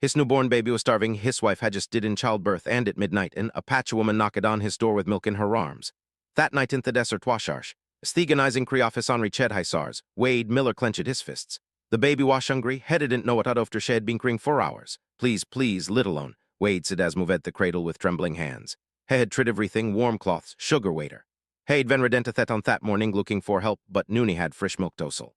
His newborn baby was starving, his wife had just did in childbirth, and at midnight an Apache woman knocked on his door with milk in her arms. That night in the desert washarsh, steganizing Creoffice Henri Ched Hisars, Wade Miller clenched his fists. The baby wash hungry, head didn't know what had after she had been crying for hours. Please, please, little one, Wade said as moved the cradle with trembling hands. He had tried everything, warm cloths, sugar waiter. He'd been redenteth on that morning looking for help, but Noonie had fresh milk tosel.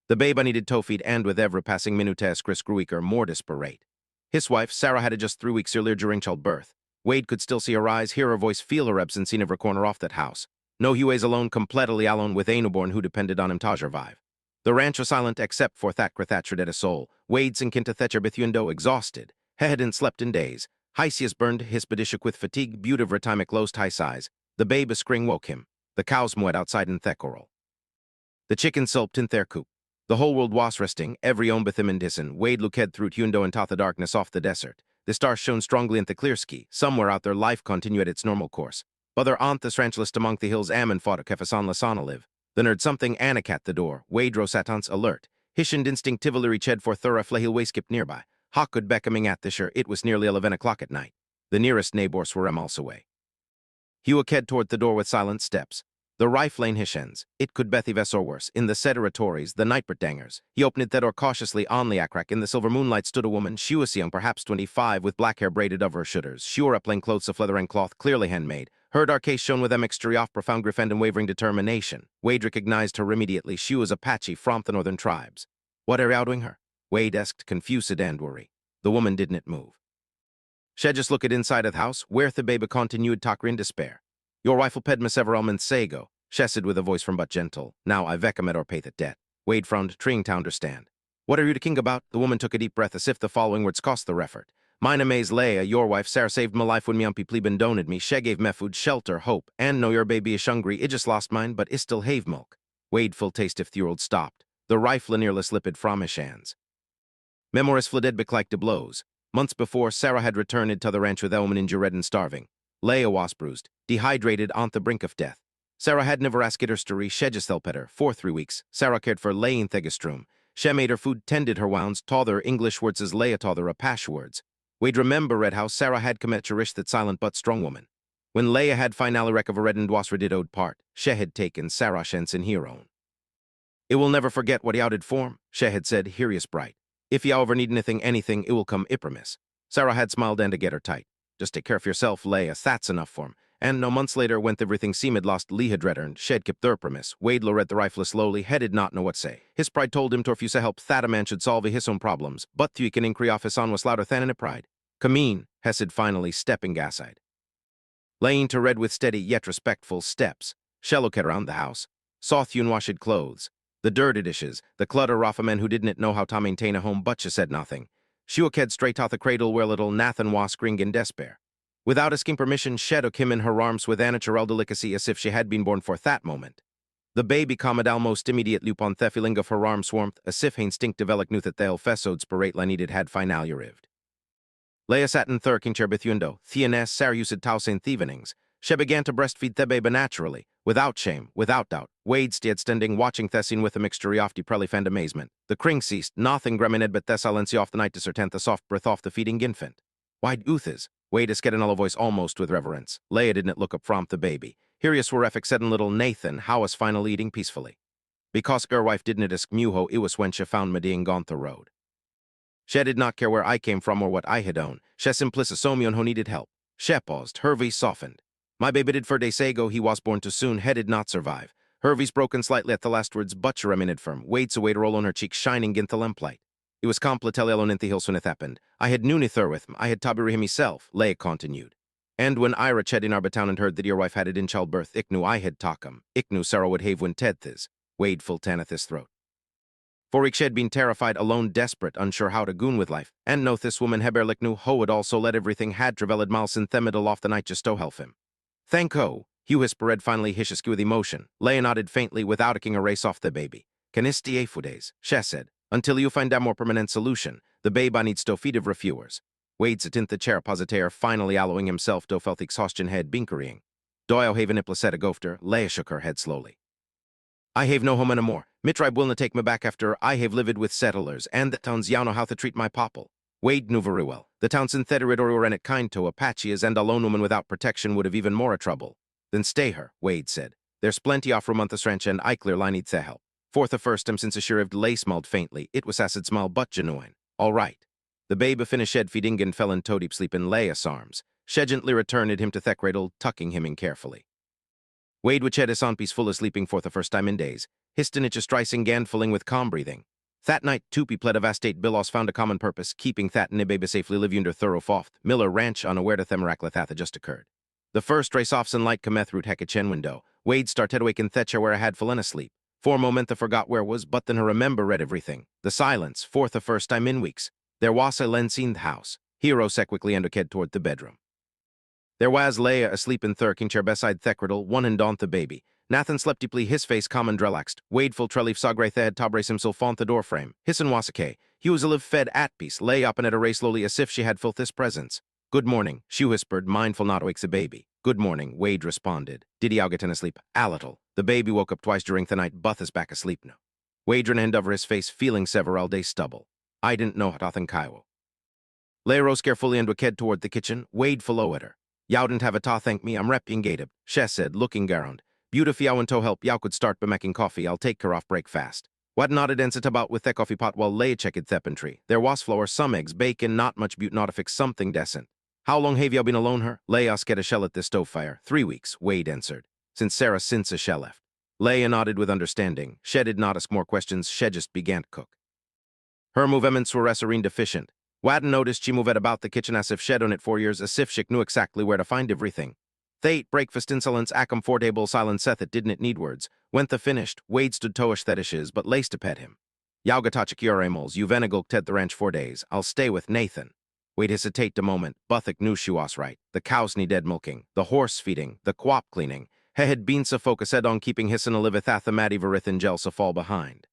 The babe needed toe-feed, and with every passing minute Chris grew weaker, more desperate. His wife, Sarah, had just 3 weeks earlier during childbirth. Wade could still see her eyes, hear her voice, feel her absence in every corner off that house. No, he was alone, completely alone with a newborn who depended on him to survive. The ranch was silent except for Thakra Thatcher at a soul. Wade sank into Thatcher Bethundo, exhausted. He hadn't slept in days. Hysius burned his bedishuk with fatigue, beautiful time closed high size. The babe a scream woke him. The cows mooed outside in Thekoral. The chicken sulped in their coop. The whole world was resting, every ombethim and dissen. Wade looked through Hundo and taught the darkness off the desert. The stars shone strongly in the clear ski. Somewhere out there life continued its normal course. Other aunt the stranchlist among the hills Ammon fought a kefasan lasana live. The nerd something anacat the door. Wade rosatans alert. Hishind instinctively reached for thura flahil waskip nearby. Hawkwood beckoning at the shore. It was nearly 11 o'clock at night. The nearest neighbors were miles away. Hewick head toward the door with silent steps. The rife lane hishens. It could bethy ves or worse. In the Sederatories, the nightbert dangers. He opened that door cautiously on the akrak. In the silver moonlight stood a woman. She was young, perhaps 25, with black hair braided over her shoulders. She wore a plain clothes of leather and cloth, clearly handmade. Her dark case shone with a mixture of profound grief and unwavering determination. Wade recognized her immediately. She was Apache from the northern tribes. What are you doing her? Wade asked, confused and worried. The woman didn't move. She just looked inside of the house, where the baby continued talking in despair. Your wife will ped me several months ago, she said with a voice from but gentle. Now I vekamet or pay the debt. Wade frowned, trying to understand. What are you to king about? The woman took a deep breath as if the following words cost the effort. Mine amaze Leia, your wife, Sarah saved my life when me umpy pleben doned me. She gave me food, shelter, hope, and know your baby is hungry. It just lost mine, but is still have milk. Wade full taste if the world stopped. The rifle nearly slipped from his hands. Memories flitted like de blows. Months before, Sarah had returned to the ranch with a woman injured and starving. Leia was bruised, dehydrated on the brink of death. Sarah had never asked her story. She just helped her. For 3 weeks, Sarah cared for Leia in Thegastrum. She made her food, tended her wounds, taught her English words as Leia taught her Apache words. We'd remember read how Sarah had come at cherish that silent but strong woman. When Leia had finally recovered and was did owed part, she had taken Sarah Shens in her own. It will never forget what he outed form, she had said, Hirius bright. If you ever need anything, it will come Iprimis. Sarah had smiled and to get her tight. Just take care of yourself, Leia, that's enough for him. And no months later, when everything seemed lost, Lee had returned, shed kept their premise. Wade read the rifle slowly, he did not know what say. His pride told him to refuse to help that a man should solve his own problems, but you can increase off his on was louder than in a pride. Come in, Hesed finally, stepping aside. Laying to read with steady yet respectful steps. She looked around the house, saw the unwashed clothes, the dirty dishes, the clutter of a man who didn't know how to maintain a home, but she said nothing. She walked head straight to the cradle where little Nathan was screaming in despair. Without asking permission, she took him in her arms with a natural delicacy as if she had been born for that moment. The baby calmed almost immediately upon the feeling of her arms' warmth, as if instinctive knew that the elfesodes parate la needed had finally arrived. Leia sat in thir king chair bethundo, Theanes Sarah used taus in evenings. She began to breastfeed the baby naturally, without shame, without doubt. Wade stayed standing watching Thessin with a mixture of deprelif and amazement. The cring ceased, nothing gremined but Thessalency off the night to certain the soft breath off the feeding infant. Wide Uthas, Wade is getting a voice almost with reverence. Leia didn't look up from the baby. Hirius were effic said in little Nathan, how was finally eating peacefully. Because her wife didn't ask Muho, it was when she found Medine gone the road. She did not care where I came from or what I had owned. She simplicisomion who needed help. She paused, her voice softened. My baby did for days ago, he was born too soon, he did not survive. Her voice broken slightly at the last words, but she remained firm. Wade's away to roll on her cheek, shining in the lamplight. It was completely alone in the hills when it happened. I had noon thur with him, I had tabiri him myself, Leia continued. And when Ira ched in our town and heard that your wife had it in childbirth, ich knew I had talkum. Ich knew Sarah would have when Ted this. Wade full taneth his throat. For ich had been terrified, alone, desperate, unsure how to goon with life, and no this woman Heberlich knew ho would also let everything had traveled miles in the middle off the night just to help him. Thank ho, Hugh whispered finally hishisky with emotion. Leia nodded faintly without a race off the baby. Canisti efudes, she said, until you find a more permanent solution, the baby needs to feed of reviewers. Wade sat in the chair positaire, finally allowing himself to felt exhaustion head binkerying. Doyle haven iplaseta gofter, Leia shook her head slowly. I have no home anymore. My tribe will not take me back after I have lived with settlers, and the towns yao know how to treat my popple. Wade knew very well. The Townsend Thederidoru and it kind to Apache is and a lone woman without protection would have even more trouble. Then stay her, Wade said. There's plenty off Romanthus Ranch and I clear line the help. For the first time since a shirived lay smelled faintly, it was acid smell but genuine. All right. The babe finished shed feeding and fell into deep sleep in Leia's arms. She gently returned him to the cradle, tucking him in carefully. Wade which had his on peaceful sleeping for the first time in days. Histonich stricing gan filling with calm breathing. That night, Tupi pled of Astate Billos found a common purpose, keeping That Nibaba safely live under thorough foft, Miller Ranch unaware to Themeraklath just occurred. The first race off light cometh root Hekachen window. Wade started awaken Thetcha where I had fallen asleep. For a moment the forgot where was, but then her remember read everything. The silence, for the first time in weeks. There was a len seen the house. Hero se quickly underked toward the bedroom. There was Leia asleep in thirking chair beside Thekradle, one and daunt the baby. Nathan slept deeply, his face calm and relaxed. Wade full trelief saw grey thed tobrace himself on the doorframe. Hisson wasake. He was a live fed at peace, lay up and at a race slowly as if she had felt this presence. Good morning, she whispered, mindful not wakes the baby. Good morning, Wade responded. Did he get in asleep? A little. The baby woke up twice during the night, Buth is back asleep now. Wade ran hand over his face, feeling several days stubble. I didn't know Hathathan Kaiwo. Leia rose carefully and waked toward the kitchen. Wade follow at her. Yow didn't have a ta thank me, I'm repping Gatab, she said, looking around. Beautiful yow and to help yow could start by making coffee, I'll take her off break fast. Wad nodded and sit about with the coffee pot while Leia checked thepentry. There was flour, some eggs, bacon, not much but not to fix something decent. How long have yow been alone her? Leia get a shell at the stove fire. 3 weeks, Wade answered. Since a shell left. Leia nodded with understanding. She did not ask more questions, she just began to cook. Her movements were serene deficient. Wadden noticed she moved about the kitchen as if she'd on it 4 years, as if she knew exactly where to find everything. They ate breakfast insolence, acum fortable silent Seth it didn't need words. When the finished, Wade stood toish thetishes, but laced to pet him. Yaugatachikioremols, you venigulk ted the ranch 4 days, I'll stay with Nathan. Wade hesitate a moment, Buthick knew she was right. The cows needed milking, the horse feeding, the quap cleaning. He had been so focused on keeping Hisson Olivithathamati Verithan Gelsa fall behind.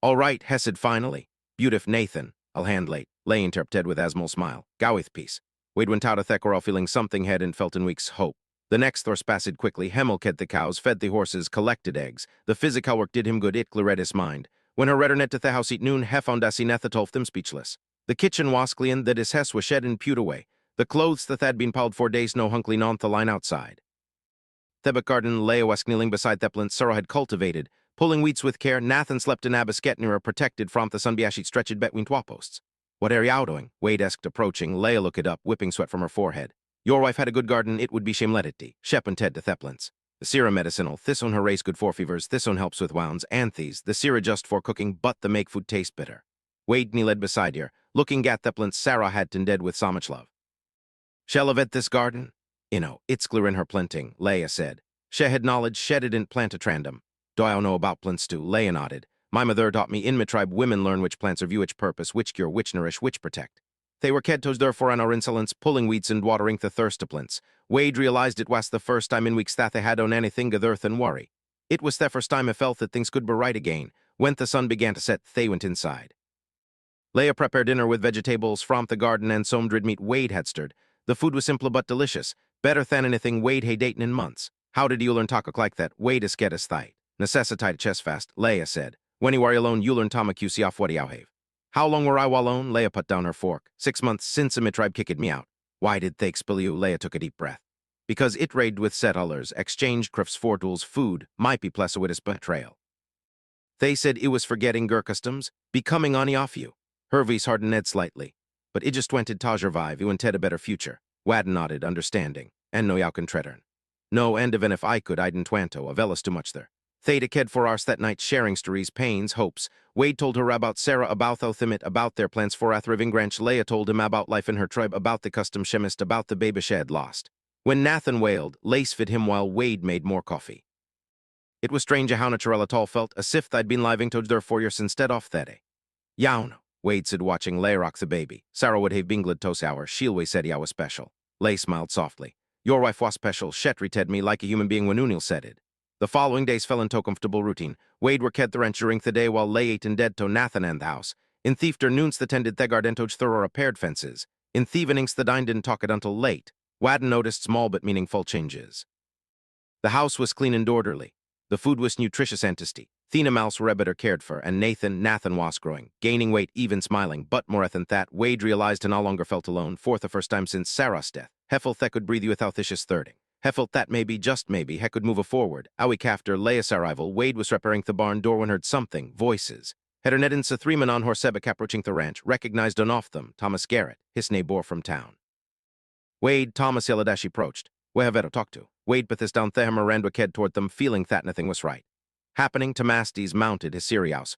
All right, Hesed finally. Beautif Nathan, I'll hand late. Lay interrupted with Asmol smile. Gowith peace. Wade went out of Thekwarel feeling something had and felt in weeks hope. The next Thor spacid quickly, Hemel the cows, fed the horses, collected eggs. The physical work did him good, it cleared his mind. When her returnet to the house eat noon, Hefondasi nethatolf them speechless. The kitchen was clean, that his hes was shed and pewed away. The clothes that had been piled 4 days no hunkly non the line outside. Thebek garden Leia was kneeling beside Theplan Sarah had cultivated. Pulling weeds with care, Nathan slept in Abasket near a protected from the sunbiashit stretched between twaposts. What are you doing? Wade asked approaching. Leia looked up, whipping sweat from her forehead. Your wife had a good garden, it would be shame let it be. Shep and Ted to Theplins. The serum medicinal, this one her race good for fevers, this one helps with wounds, anthes, the sera just for cooking, but the make food taste bitter. Wade kneeled beside her, looking at Theplins Sarah had dead with so much love. Shall have this garden? It's clear in her planting, Leia said. She had knowledge, she didn't plant a trandom. Do I know about plants too? Leia nodded. My mother taught me in my tribe women learn which plants serve you which purpose, which cure, which nourish, which protect. They were kedtos therefore on our insolence, pulling weeds and watering the thirst of plants. Wade realized it was the first time in weeks that they had on anything other than worry. It was the first time I felt that things could be right again. When the sun began to set, they went inside. Leia prepared dinner with vegetables from the garden and some dried meat Wade had stirred. The food was simple but delicious, better than anything Wade had eaten in months. How did you learn to cook like that? Wade is get us thight. Necessitite chest fast, Leia said. When you are alone, you learn Tamakusi off what you have. How long were I alone? Leia put down her fork. 6 months since a tribe kicked me out. Why did they expel you? Leia took a deep breath. Because it raided with settlers, exchanged crafts for tools, food, might be plesawidis betrayal. They said it was forgetting Gur customs, becoming oni off you. Hervey's hardened Ned slightly. But it just went to Tajer Vive, you and Ted a better future. Wadden nodded, understanding. And no yauken treadern. No, and even if I could, I'd twanto, a velas too much there. Theta ked for ours that night sharing stories, pains, hopes. Wade told her about Sarah, about Thothamit, about their plans for Athriving Branch. Leia told him about life in her tribe, about the custom chemist, about the baby shed lost. When Nathan wailed, Lace fed him while Wade made more coffee. It was strange how natural at all felt, as if they'd been living to their 4 years instead of that. Yawn, Wade said watching Leia rock the baby. Sarah would have been glad tos hour. She'll said ya was special. Leia smiled softly. Your wife was special. Shetri ted me like a human being when Unil said it. The following days fell into comfortable routine. Wade were ked the ranch during the day while Leia ate and dead to Nathan and the house. In thiefter noons the tended thegardentoj thorough repaired fences. In thievenings the dine didn't talk it until late. Wadden noticed small but meaningful changes. The house was clean and orderly. The food was nutritious and tasty. Thina Mouse were better cared for, and Nathan was growing, gaining weight, even smiling, but more than that, Wade realized and no longer felt alone, for the first time since Sarah's death. Hefelt that could breathe you without thicious thirding. Hefelt that maybe, just maybe, he could move a forward. A week after Leia's arrival, Wade was repairing the barn door when heard something, voices. Hedernedin sa three men on horseback approaching the ranch, recognized on off them, Thomas Garrett, his neighbor from town. Wade, Thomas Yeladash approached. We have to talk to. Wade put this down Thehammer ran head toward them, feeling that nothing was right. Happening to Masties mounted his Sirius.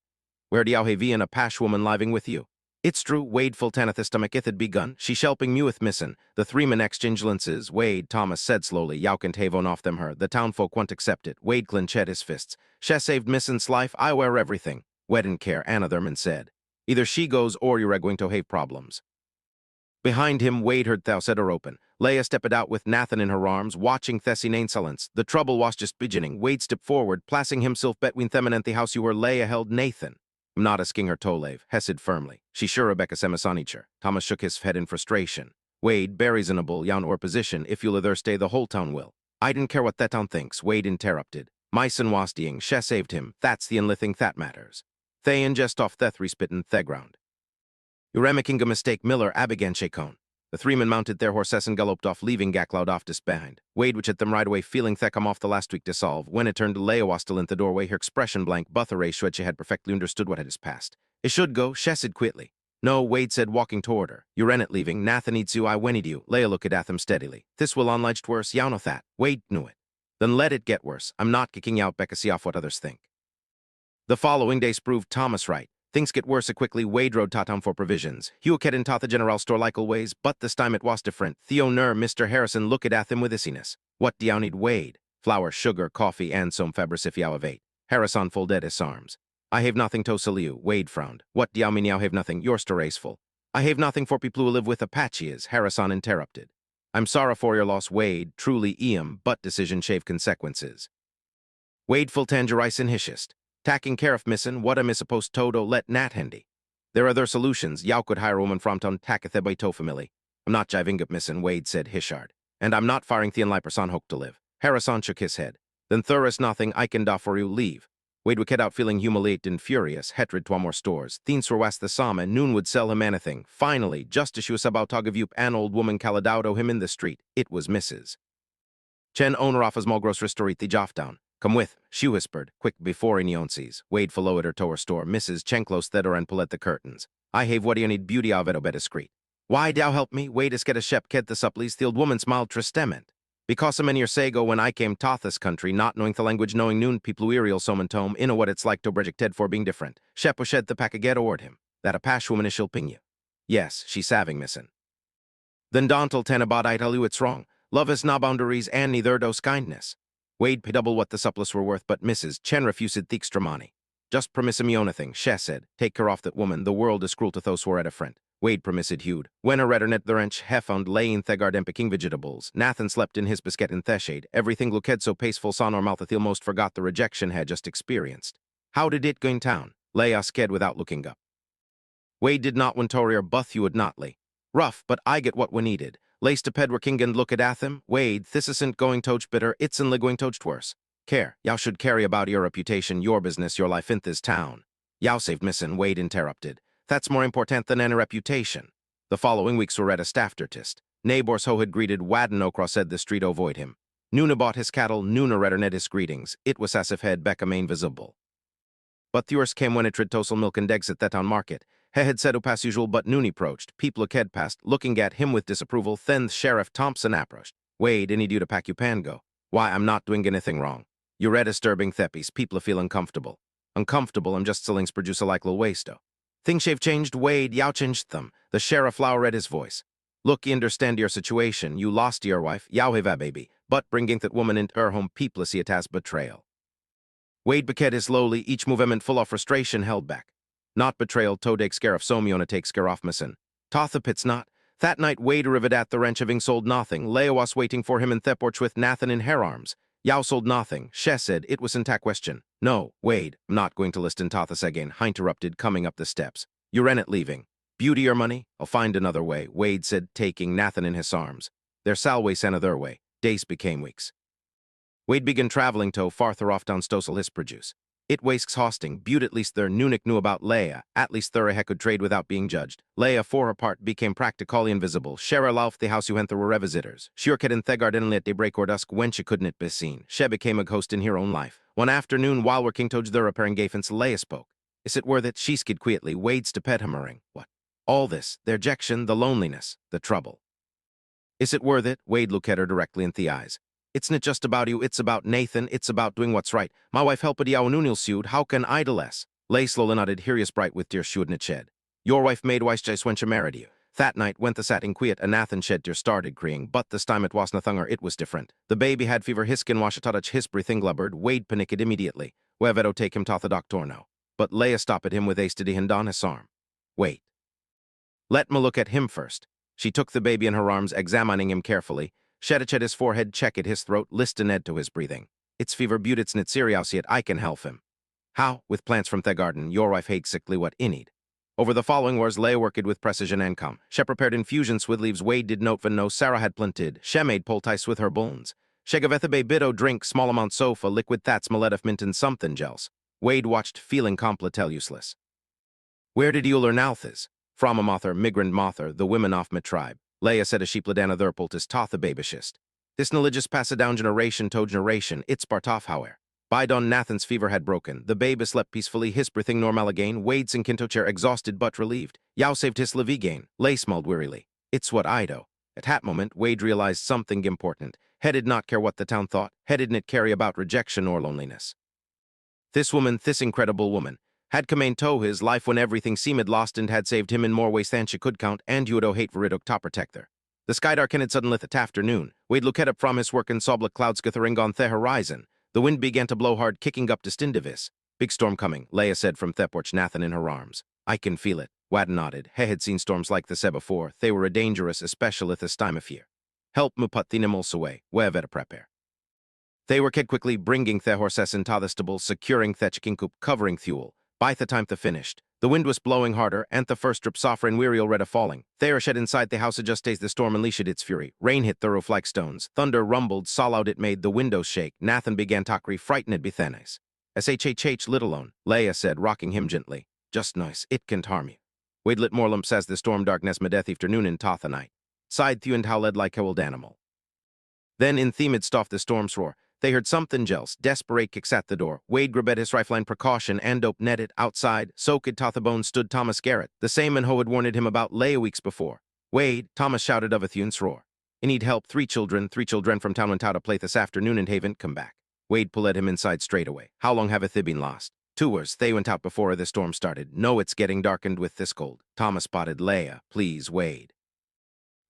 Where do you have an Apache woman living with you? It's true, Wade full taneth stomach it had begun. She shelping me with missin. The three men exchange lenses. Wade, Thomas said slowly, Yaukant havon off them her. The townfolk won't accept it. Wade clinched his fists. She saved missin's life, I wear everything. Wedden care, Anotherman said. Either she goes or you're going to have problems. Behind him, Wade heard thou said her open. Leia stepped out with Nathan in her arms, watching Thessin insolence. The trouble was just beginning. Wade stepped forward, placing himself between them and the house you were Leia held Nathan. Not asking her Tolave, Hesed firmly. She sure Rebecca Semisanicher. Thomas shook his head in frustration. Wade, reasonable, yawn or position, if you'll either stay the whole town will. I didn't care what that town thinks, Wade interrupted. My son was dying, she saved him, that's the only thing that matters. They ingest off Thethry spittin' Theground. Uremaking a mistake Miller Abigan Shakon. The three men mounted their horses and galloped off, leaving Gacloud off behind. Wade which at them right away, feeling Theckham off the last week to solve. When it turned to Leia was still in the doorway, her expression blank, Buttheray should she had perfectly understood what had passed. It should go, she said quickly. No, Wade said, walking toward her. You're it leaving, Nathan needs you, I wennied you. Leia looked at them steadily. This will onliged worse, yaw know that. Wade knew it. Then let it get worse. I'm not kicking out Becca see off what others think. The following days proved Thomas right. Things get worse quickly. Wade rode Tatam for provisions. Hugh in the general store like always, but this time it was different. Theo Ner, Mr. Harrison looked at him with issiness. What do you need, Wade? Flour, sugar, coffee, and some febris if you have eight. Harrison folded his arms. I have nothing to sell you, Wade frowned. What do you mean you have nothing? Your store's full. I have nothing for people who live with Apaches, Harrison interrupted. I'm sorry for your loss, Wade, truly but decision shave consequences. Wade full tangerison hishist. Tacking care of missin', what am I supposed to let Nat handy? There are other solutions. Yow could hire a woman from town tacketh by to family. I'm not jiving up missin', Wade said Hishard. And I'm not firing Theon Liperson hope to live. Harrison shook his head. Then there is nothing I can do for you, leave. Wade would get out feeling humiliated and furious, hetred to more stores. Theens were west the Sam and noon would sell him anything. Finally, just as she was about to give you an old woman Caladaudo him in the street, it was Mrs. Chen owner of a small grocery store at the Joffdown. Come with, she whispered, quick before any onesies. Wade followed her to her store. Mrs. Chenklos thedder and pull at the curtains. I have what do you need beauty of it obed discreet. Why thou help me? Wade is get a shep ked the supplies. The old woman smiled tristement. Because a many years ago when I came to this country, not knowing the language, knowing noon people uriel somen tome, inno what it's like to Bridget Ted for being different. Shep was shed the pack get ord him. That Apache woman is shilping you. Yes, she's saving missin'. Then Dontal Tenabot I tell you it's wrong. Love is na boundaries and neither does kindness. Wade paid double what the supplies were worth, but Mrs. Chen refused the extramani. Just permiss me anything, she said. Take care off that woman, the world is cruel to those who are at a friend. Wade permissed Hewed. When a redder net the wrench found laying thegard empiking vegetables. Nathan slept in his biscuit in theshade. Everything looked so paceful son or moutheth most forgot the rejection had just experienced. How did it go in town? Lay us sked without looking up. Wade did not when Torier buth you would notly. Rough, but I get what we needed. Lace to Pedwer King and look at him. Wade, this isn't going toch bitter, it's only going toch worse. Care, yow should carry about your reputation, your business, your life in this town. Yow saved missin', Wade interrupted. That's more important than any reputation. The following weeks were at a staftertist. Neighbors ho had greeted Wadden across the street avoid him. Nuna bought his cattle, Nuna redder his greetings. It was as if head Becca main visible. But the worst came when it trid tosel milk and eggs at that town market. He had said as usual, but noon approached. People had passed, looking at him with disapproval. Then Sheriff Thompson approached. Wade, any due to pack you pango. Why, I'm not doing anything wrong. You read disturbing theppies. People feel uncomfortable. Uncomfortable, I'm just stillings produce a like little wasto. Things have changed, Wade, yow changed them. The sheriff low read his voice. Look, you understand your situation. You lost your wife, yow have a baby, but bringing that woman into her home, people see it as betrayal. Wade became his slowly, each movement full of frustration held back. Not betrayal, Todek scare of Somiona take scare off missin'. Tothapit's not. That night Wade arrived at the ranch having sold nothing. Leia was waiting for him in Theporch with Nathan in her arms. Yow sold nothing. She said it was in ta question. No, Wade, I'm not going to listen Tothas again, I interrupted, coming up the steps. You're in it leaving. Beauty or money? I'll find another way, Wade said, taking Nathan in his arms. Their salway sent another way. Days became weeks. Wade began traveling to farther off down Stossel his produce. It wastes hosting, beaut at least their Nunik knew about Leia, at least Thurahe could trade without being judged. Leia for her part became practically invisible. Shera lauf the house you went there were visitors. Shurket and Thegard inly at daybreak or dusk when she couldn't be seen. She became a ghost in her own life. One afternoon while working Toj the repairing Gafens Leia spoke. Is it worth it? She skid quietly, wades to pet hammering. What? All this, the rejection, the loneliness, the trouble. Is it worth it? Wade looked at her directly in the eyes. It's not just about you, it's about Nathan, it's about doing what's right. My wife helped you ununil sued, how can I do less? Lay slowly nodded, Hirius bright with dear shudnit shed. Your wife made wise just when she married you. That night, when the sat in quiet, a Nathan shed dear started creeing, but this time it wasna thunger, it was different. The baby had fever, hiskin washatadach his breathing glubbered, Wade panicked immediately. Wevedo take him to the doctor no. But Leia stopped at him with a steady hand on his arm. Wait. Let me look at him first. She took the baby in her arms, examining him carefully. Shedich at his forehead, check at his throat, listen Ed to his breathing. It's fever butits nit serious yet I can help him. How? With plants from the garden, your wife hates sickly what I need. Over the following wars, Leia worked with precision and calm. She prepared infusions with leaves Wade did note when no Sarah had planted. She made poultice with her bones. She gave Ethabe bido drink small amount sofa liquid that's maledif mint and something gels. Wade watched, feeling completely useless. Where did you learn althas? From a mother, migrant mother, the women off my tribe. Leia said a sheepladana therpultis totha babishist. This religious passed down generation to generation, it's Bartof however. By dawn Nathan's fever had broken. The baby slept peacefully, his breathing normal again. Wade's in Kinto chair exhausted but relieved. Yao saved his levigain. Lay smiled wearily. It's what I do. At that moment, Wade realized something important. He did not care what the town thought. He didn't care about rejection or loneliness. This woman, this incredible woman, had come to his life when everything seemed lost and had saved him in more ways than she could count, and you would owe hate for it to protect her. The sky darkened suddenly that afternoon. Wade looked up from his work and saw black clouds gathering on the horizon. The wind began to blow hard, kicking up to Stindivis. Big storm coming, Leia said from the porch, Nathan in her arms. I can feel it. Wad nodded. He had seen storms like this before. They were dangerous, especially this time of year. Help me put the animals away. We've got to prepare. They were quickly bringing the horses into the stable, securing the chicken coop, covering fuel. By the time they finished, the wind was blowing harder, and the first drip softer and weary already falling. They shed inside the house just as the storm unleashed its fury. Rain hit the roof like stones. Thunder rumbled, so loud it made the windows shake. Nathan began to frightened at Bethenes. Shhh, little alone, Leia said, rocking him gently. Just nice, it can't harm you. Wade lit more lumps as the storm darkness medeth afternoon in Totha night. Sighed Thew and howled like a wild animal. Then in Themid stopped the storm's roar. They heard something gels, desperate kicks at the door. Wade grabbed his rifle in precaution and opened it. Outside, soaked Tothabone stood Thomas Garrett, the same man who had warned him about Leia weeks before. Wade, Thomas shouted of a Thun's roar. I need help, three children from town went out to play this afternoon and haven't come back. Wade pulled him inside straight away. How long have they been lost? 2 hours, they went out before the storm started. No, it's getting darkened with this cold. Thomas spotted Leia, please, Wade.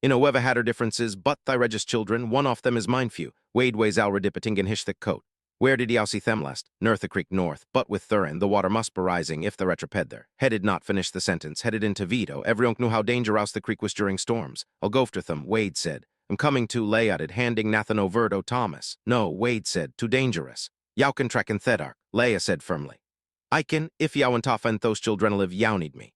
Whoever had her differences, but thy regis children, one of them is mine few. Wade weighs Alra dippeting in his thick coat. Where did y'all see them last? Nearth the creek north, but with Thurin, the water must be rising if the retroped there. Headed not finish the sentence, headed into Vito. Everyone knew how dangerous the creek was during storms. I'll go after them, Wade said. I'm coming to lay at it, handing Nathan over to Thomas. No, Wade said, too dangerous. Yow can track in Thedark, Leia said firmly. I can, if yow and Toffa and those children live, yow need me.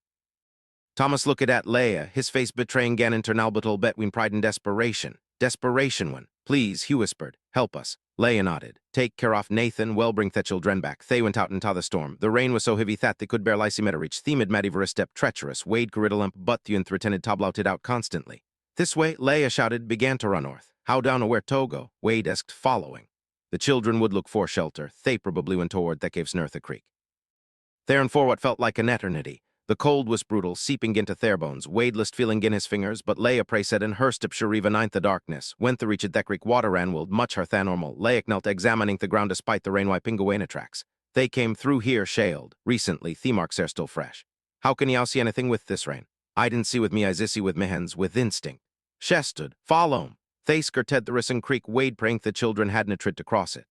Thomas looked at Leia, his face betraying an internal battle between pride and desperation. Desperation one. Please, he whispered. Help us. Leia nodded. Take care of Nathan, well bring the children back. They went out into the storm. The rain was so heavy that they could bear lysimeter reach. Themid madiver step treacherous. Wade corridolump but the threatened toblouted out constantly. This way, Leia shouted, began to run north. How down or where Togo? Wade asked, following. The children would look for shelter. They probably went toward that cave's near the creek. There and for what felt like an eternity. The cold was brutal, seeping into their bones. Wade list feeling in his fingers, but Leia pray said in her step Shariva ninth the darkness. Went the reach at that creek water ran wild, much her than normal. Leia knelt examining the ground despite the rain wiping away tracks. They came through here shaled. Recently, the marks are still fresh. How can y'all see anything with this rain? I didn't see with me, I see with me hands, with instinct. She stood, follow 'em. They skirted the Risen Creek, Wade praying the children hadn't tried to cross it.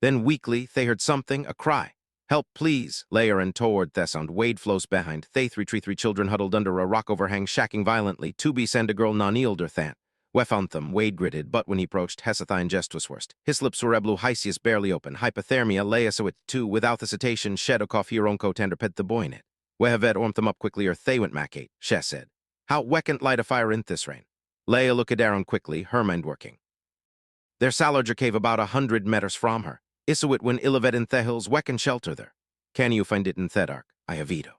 Then weakly, they heard something, a cry. Help, please, Leia and toward the sound. Wade flows behind. They three children huddled under a rock overhang, shacking violently. To be send a girl non-eelder than. We found them, Wade gritted, but when he approached, Hesathian jest was worst. His lips were eblu, Hysius barely open. Hypothermia, Leia so it too, without hesitation, shed a cough here coat and pet the boy in it. We have ormed them up quickly or they went macate, she said. How weckant light a fire in this rain? Leia looked at Aaron quickly, her mind working. Their Salarger cave about 100 meters from her. Isawit when Ilavet in Thehills wecken shelter there. Can you find it in Thedark? I avito.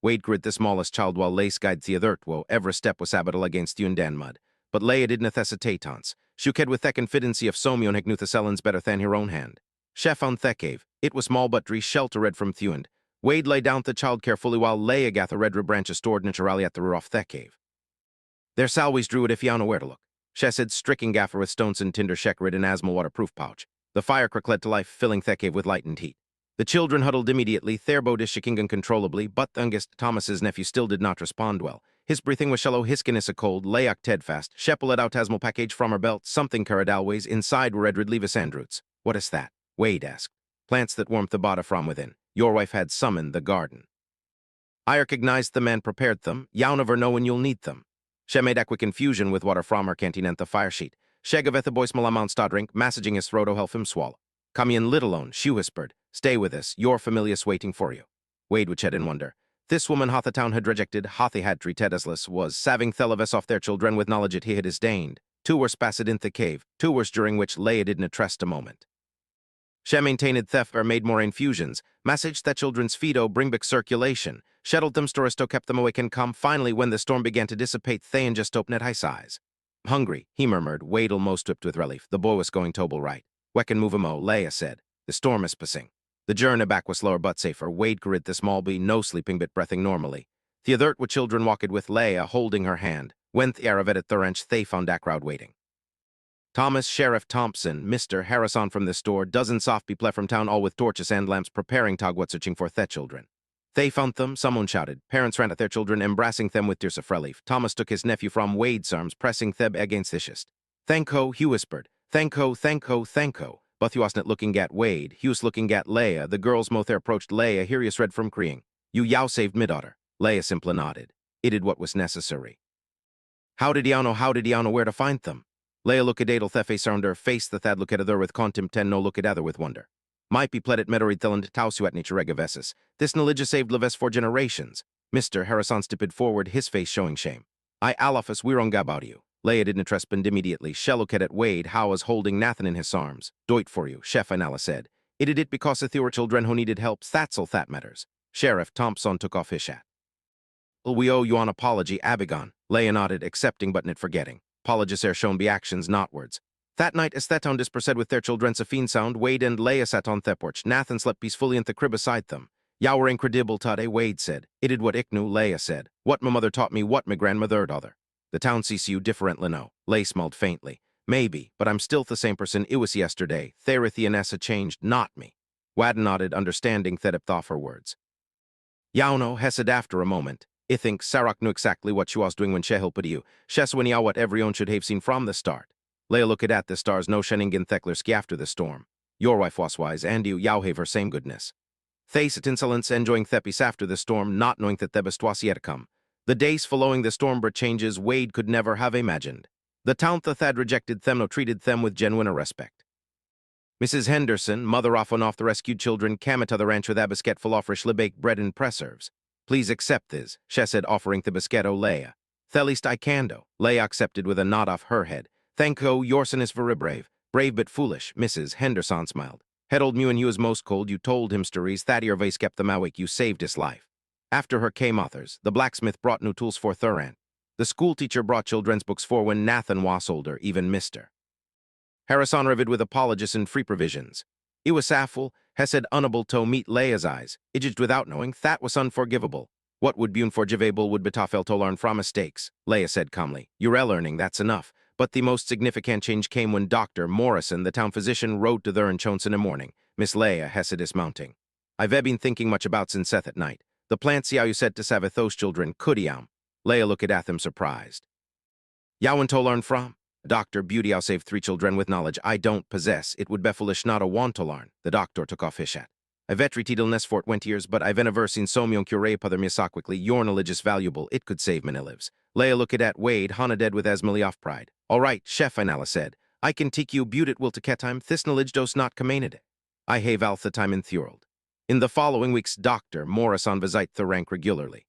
Wade grid the smallest child while lace guide Theodurtwo, ever step was abatal against Yundan mud. But Leia did necessitatons. Shuked with Thek infidency of Somion Hegnuthasellans better than her own hand. Chef on Thekave, it was small but dree shelter red from Thewend. Wade lay down the child carefully while Leia gather the red branches stored naturally at the rear of Thekave. Their salways drew it if you know where to look. She said, stricking gaffer with stones and tinder shekrid and asthma waterproof pouch. The fire crackled to life, filling Thekave with light and heat. The children huddled immediately, Therbo shaking uncontrollably, but Thungest, Thomas's nephew, still did not respond well. His breathing was shallow, hiskiness a cold, Layak Tedfast, Sheppel let out Tasmal package from her belt, something Caradalways, inside were Edred Levis Androots. What is that? Wade asked. Plants that warmth the body from within. Your wife had summoned the garden. I recognized them and prepared them, Yaw never know when you'll need them. She made quick infusion with water from her canteen and the fire sheet. Shegaveth the boy Malamount Stodrink, massaging his throat to help him swallow. Come in little alone, she whispered. Stay with us, your familiar's waiting for you. Wade would shed in wonder. This woman hath the town had rejected, hath he had treated was saving Thelavis off their children with knowledge it he had disdained. Two were spassid in the cave, 2 were during which Leia didn't trust a moment. She maintained theft or made more infusions, massaged that children's feedo bring back circulation, shuttled them storisto kept them awake and calm. Finally, when the storm began to dissipate, Thayan just opened at high size. Hungry, he murmured, Wade almost whipped with relief. The boy was going Tobel right. Wecken move mo, Leia said. The storm is passing. The journey back was slower but safer. Wade could the small bee, no sleeping but breathing normally. Theodurt with children walked with Leia holding her hand. When the Aravet at Thurench, they found that crowd waiting. Thomas, Sheriff Thompson, Mr. Harrison from the store, dozens soft people from town all with torches and lamps preparing Togwat searching for the children. They found them, someone shouted. Parents ran at their children, embracing them with tears of relief. Thomas took his nephew from Wade's arms, pressing Theb against the chest. Thanko, he whispered. Thanko, Thanko, Thanko. But he wasn't looking at Wade, he was looking at Leia. The girls mother approached Leia, Hirius read from Creeing. You yow saved me daughter. Leia simply nodded. It did what was necessary. How did he know where to find them? Leia look at Adel Thefe around her face, the thad look at other with contempt and no look at other with wonder. Might be pledet meteorid theland tausu at nature regavesis. This knowledge saved Leves for generations. Mr. Harrison stipid forward, his face showing shame. I alafus wirong about you. Leia didn't respond immediately. She looked at Wade, how was holding Nathan in his arms. Doit for you, Chef Anala said. It did it because there were children who needed help. That's all that matters. Sheriff Thompson took off his hat. Well, we owe you an apology, Abigon. Leia nodded, accepting but not forgetting. Apologies are shown be actions, not words. That night, as Theton dispersed with their children Safine sound, Wade and Leia sat on the porch. Nathan slept peacefully in the crib beside them. Yow were incredible today, Wade said. It did what Iknu, Leia said. What my mother taught me, what my grandmother other. The town sees you differently now. Leia smiled faintly. Maybe, but I'm still the same person it was yesterday. Therethi and Essa changed, not me. Wad nodded, understanding Thedip thought her words. Yauno, Hesed after a moment. I think Sarak knew exactly what she was doing when she helped you. Shes when yaw what everyone should have seen from the start. Leia looked at the stars no sheningen Theklerski after the storm. Your wife was wise, and you yaw have her same goodness. Thace at insolence enjoying Thepis after the storm, not knowing that Thebest was yet come. The days following the storm brought changes Wade could never have imagined. The town that had rejected them no treated them with genuine respect. Mrs. Henderson, mother off and off the rescued children, came to the ranch with a biscuit full of freshly baked bread and preserves. Please accept this, she said, offering the biscuit o Leia. Thelist I cando. Leia accepted with a nod off her head. Thanko, yourson is very brave but foolish, Mrs. Henderson smiled. Had old Mew and you was most cold, you told him stories, that your vase kept them awake, you saved his life. After her came others. The blacksmith brought new tools for Thuran. The schoolteacher brought children's books for when Nathan was older, even Mr. Harrison revid with apologies and free provisions. It was safful, Hesed unable to meet Leia's eyes, idged without knowing, that was unforgivable. What would be unforgivable would betafel to learn from mistakes, Leia said calmly. You're learning, that's enough. But the most significant change came when Dr. Morrison, the town physician, rode to there in Chonson in the morning. Miss Leia, Hesed dismounting. I've been thinking much about since Seth at night. The plant see how you said to Savith those children, could yaum. Leia looked at them surprised. Yowan to learn from? Dr. Beauty, I'll save 3 children with knowledge I don't possess. It would be foolish not a want to learn. The doctor took off his hat. I've treated illness for 20 years, but I've never seen Somion cure other misa quickly. Your knowledge is valuable. It could save many lives. Leia looked at Wade, Hana dead with Esmily off pride. All right, Chef Inala said. I can take you beaut will to ketime. This knowledge dos not commended. I have all the time in Thurald. In the following weeks, Dr. Morrison visite the rank regularly.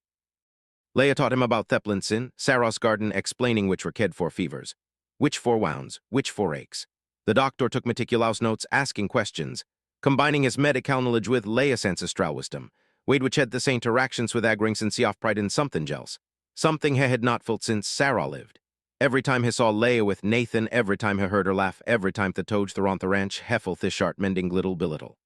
Leia taught him about Theplinson, Saros garden, explaining which were ked for fevers, which for wounds, which for aches. The doctor took meticulous notes, asking questions. Combining his medical knowledge with Leia's ancestral wisdom, Wade which had this interactions with Agrings and Siaf pride in something else. Something he had not felt since Sarah lived. Every time he saw Leia with Nathan, every time he heard her laugh, every time the Toj the on the ranch, Heffel Thishart mending little bilittle.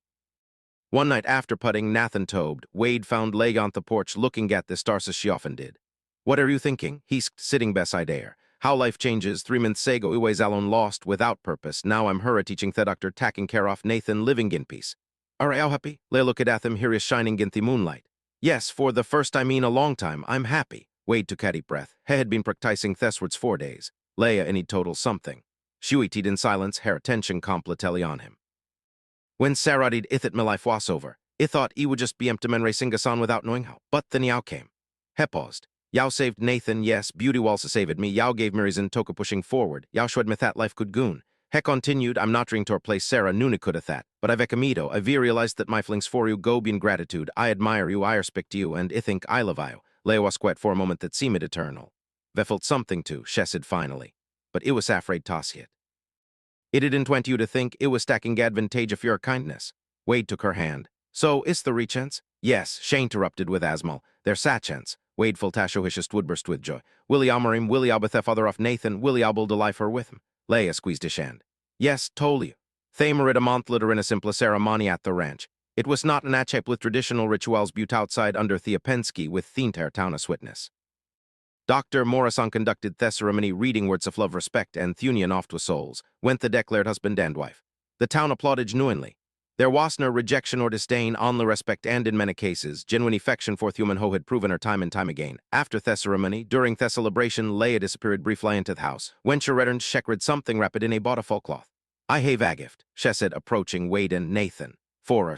One night after putting Nathan tobed, Wade found Leia on the porch looking at the stars as she often did. "What are you thinking?" He's sitting beside her. "How life changes. 3 months ago, Iway's alone lost without purpose. Now I'm her teaching the doctor taking care of Nathan living in peace. Are you happy?" Leia looked at him, here is shining in the moonlight. "Yes, for the first time in a long time, I'm happy." Wade took a deep breath. He had been practicing theswords 4 days. Leia any total something. She waited in silence, her attention completely on him. When Sarah did ithit my life was over, I thought he would just be empty men racing us on without knowing how. But then Yao came. He paused. "Yao saved Nathan, yes, beauty also saved me. Yao gave me reason toka pushing forward. Yao showed me that life could goon." He continued, "I'm not trying to replace Sarah Nuna could have that, but I've ecamido. I've realized that my feelings for you go beyond gratitude. I admire you, I respect you, and I think I love you." Leia was quiet for a moment that seemed eternal. "Ve felt something too," she said finally. "But it was afraid toss hit. It didn't want you to think it was stacking advantage of your kindness." Wade took her hand. "So, is the rechance?" "Yes," she interrupted with Asmal. "There's a chance." Wade Fultashohishist would burst with joy. "Willie Almarim, Willie Albethef other off Nathan, Willie Albul to life her with him." Leia squeezed his hand. "Yes, told you." Thamerid a month later in a simple ceremony at the ranch. It was not an achap with traditional rituals built outside under Theopensky with Thinter town as witness. Dr. Morrison conducted the ceremony reading words of love, respect, and union oft with souls, went the declared husband and wife. The town applauded genuinely. There was no rejection or disdain, only respect and, in many cases, genuine affection for human who had proven her time and time again. After the ceremony, during the celebration, Leia disappeared briefly into the house. When she returned, she read something rapid in a bought a full cloth. "I have a gift," she said, approaching Wade and Nathan. "For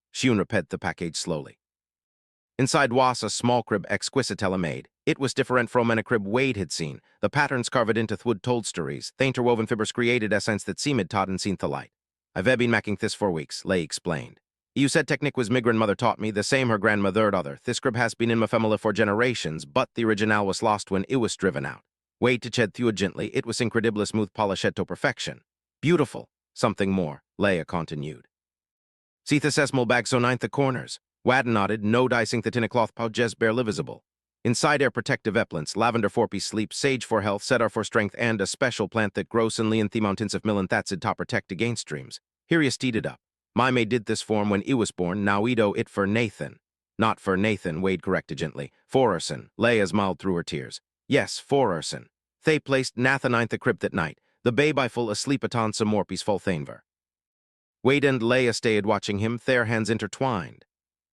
She repeated the package slowly. Inside was a small crib exquisitely made. It was different from any crib Wade had seen. The patterns carved into wood told stories. The interwoven fibers created essence that seemed taught and seen the light. "I've been making this for weeks," Leigh explained. "You said technique was my grandmother taught me, the same her grandmother other. This crib has been in my family for generations, but the original was lost when it was driven out." Wade to ched through gently. "It was incredibly smooth polished to perfection." "Beautiful." "Something more," Leia continued. "See the sesmal bag so ninth the corners." Wadden nodded, "No dicing the tin a cloth pow jes barely visible. Inside air protective epplants, lavender for peace sleep, sage for health, cedar for strength, and a special plant that grows in the mountains of Milan that'd top protect against streams." Here he steeded up. "My maid did this form when I was born, now Edo it for Nathan." "Not for Nathan," Wade corrected gently. "For Urson." Leia's mild through her tears. "Yes, for Urson. They placed Nathan ninth the crypt that night. The babe I full asleep aton some more peaceful thainver." Wade and Leia stayed watching him, their hands intertwined.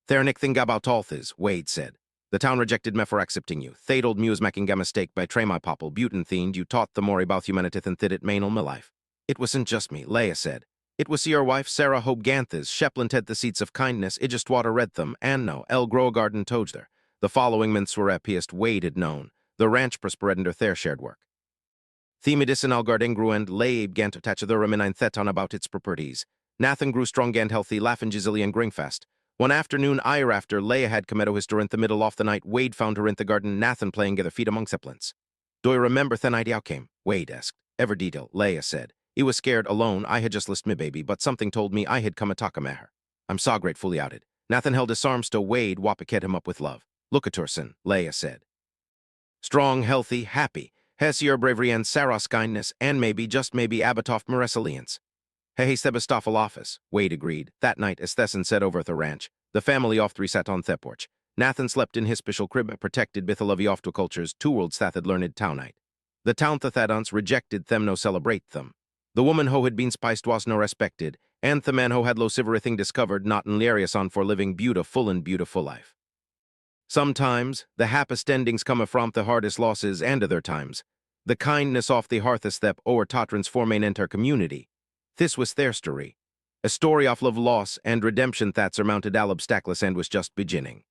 "There nick thing about althis," Wade said. "The town rejected me for accepting you. They told me was making a mistake by tray my popple, butin themed, you taught the more about humanity than thid it mainel my life." "It wasn't just me," Leia said. "It was your wife, Sarah Hope Ganthis. Shepland had the seats of kindness, I just water read them, and no, El Grow Garden told there." The following months were happiest Wade had known. The ranch prospered under their shared work. The medicinal garden grew and Leia began to attach the reminine theton about its properties. Nathan grew strong and healthy, laughing gisily and gringfast. One afternoon, ire after Leia had come his door in the middle of the night, Wade found her in the garden, Nathan playing at her feet among zeppelins. "Do you remember the night out came?" Wade asked. "Ever detail," Leia said. "I was scared, alone, I had just lost me baby, but something told me I had come a talk me her. I'm so gratefully outed." Nathan held his arms to Wade, wapiked him up with love. "Look at Urson," Leia said. "Strong, healthy, happy. Has your bravery and Sarah's kindness, and maybe, just maybe, Abatoff Maresalians." "Hey, Sebastopol office," Wade agreed. That night, as Thesson said over at the ranch, the family off three sat on the porch. Nathan slept in his special crib, protected Bithalovi off to cultures, 2 worlds that had learned townite. The town Thadons rejected them no celebrate them. The woman ho had been spiced was no respected, and the man ho had lo siverithing discovered not in Larius on for living beautiful and beautiful life. Sometimes, the happiest endings come from the hardest losses, and other times, the kindness off the hearthest step or totrans formain enter community. This was their story. A story of love, loss, and redemption that surmounted all obstacles and was just beginning.